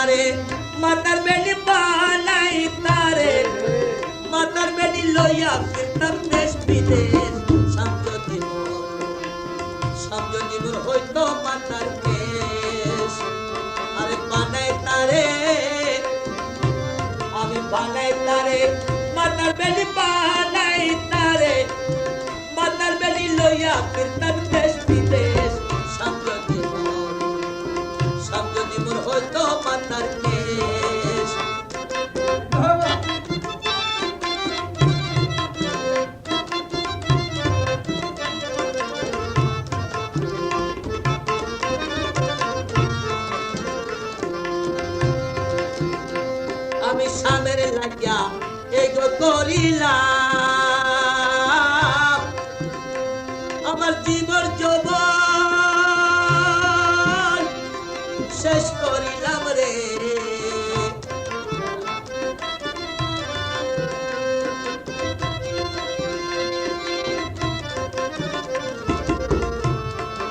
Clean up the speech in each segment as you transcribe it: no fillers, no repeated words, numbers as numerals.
তারে মাতার বেলি বানাই তারে মাতার বেলি লইয়া ফিরতাম দেশ বিদেশ সমঝোতি মোর হইতো মাতার কেশ আরে বানাই তারে আমি বানাই তারে মাতার বেলি বানাই তারে মাতার বেলি লইয়া ফিরতাম দেশ বিদেশ সমঝোতি মোর হইতো মাতার কেশ আমি সামের লাগিয়া এগো করিলাম আমার জীবন যৌবন শেষ করিলাম রে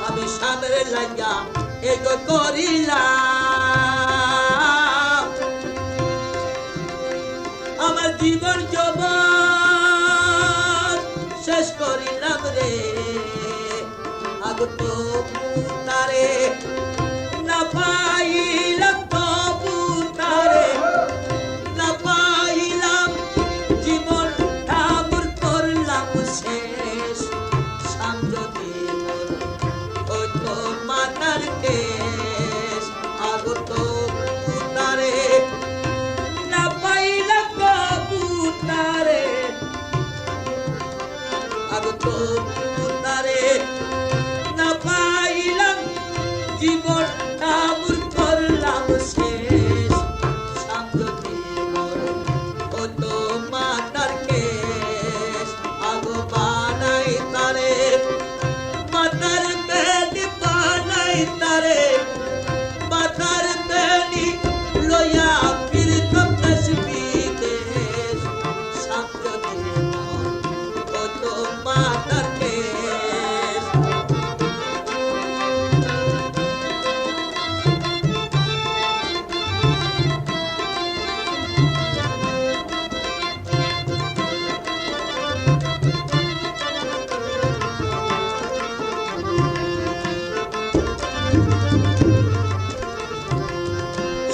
আমি সামের লাগিয়া এগো করিলাম আমার জীবন যৌবন শেষ করিলাম রে আগত তারে না পাইলাম তবু তারে না পাইলাম জীবন ঠাকুর করলাম শেষ সমঝোতি হইতো মাতার কেশ আগত তারে না পাইলাম তবু তারে আগত তারে না পাইলাম জীবন ঠাকুর করলাম শেষ সমঝোতি হইতো মাতার কেশ আগো বানাই তারে মাতার বেলি বানাই তারে মাতার বেলি লইয়া ফিরতাম দেশ বিদেশ সমঝোতি হইতো মাতার কেশ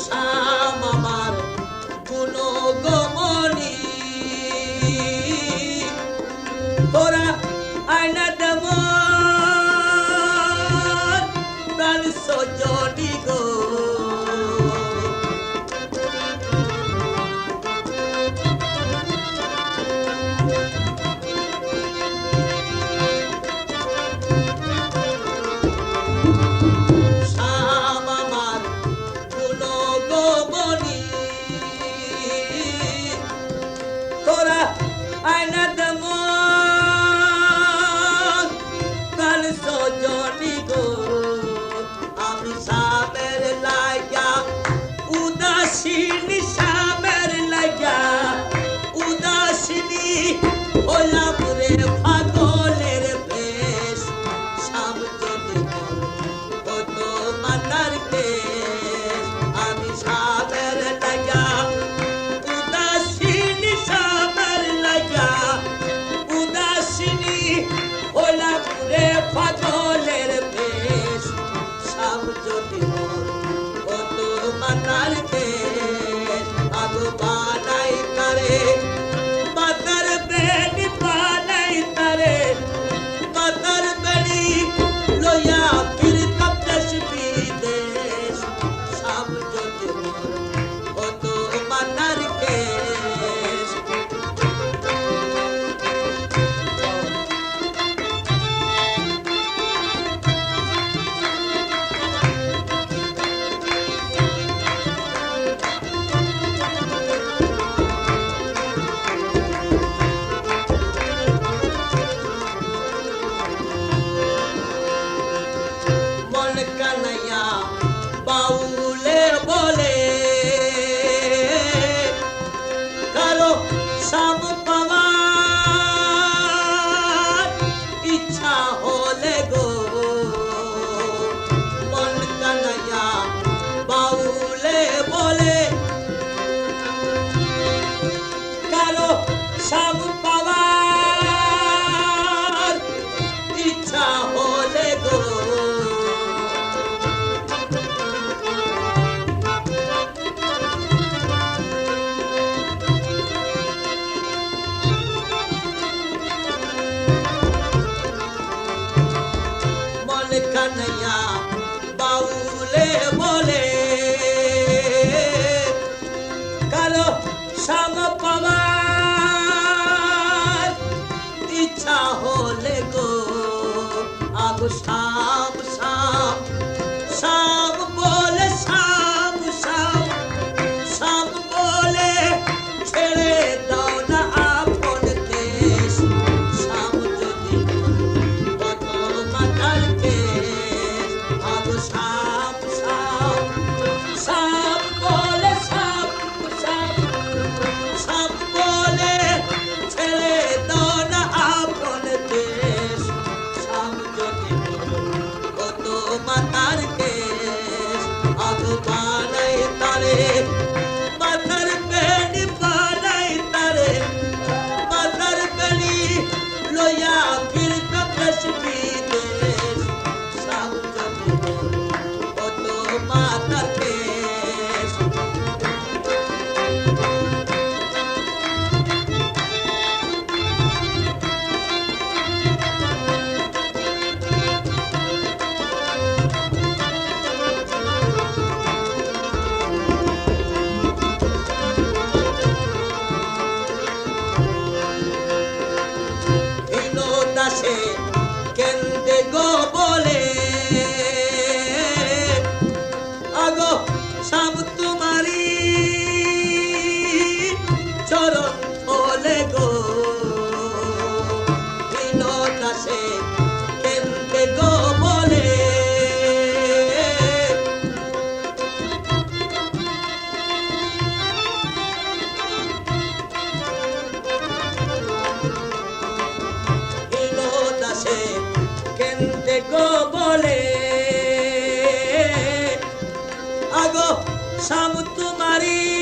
শাম আমার গুণগমনি তোরা আয়না দেব প্রাণ সজনি গো শাম আমার গুণগমনি তোরা আয়না দেব প্রাণ সজনি গো আমি সামের লাগা উদাসিনী সামের লাগা উদাসিনী হলাম রে পাগলের বেশ সমঝোতি হইতো মাতার কেশ আমি সামের লাগা উদাসিনী সামের লাগা উদাসিনী হলাম রে পাগলের বেশ সমঝোতি হইতো মাতার কেশ আসাম তোমারি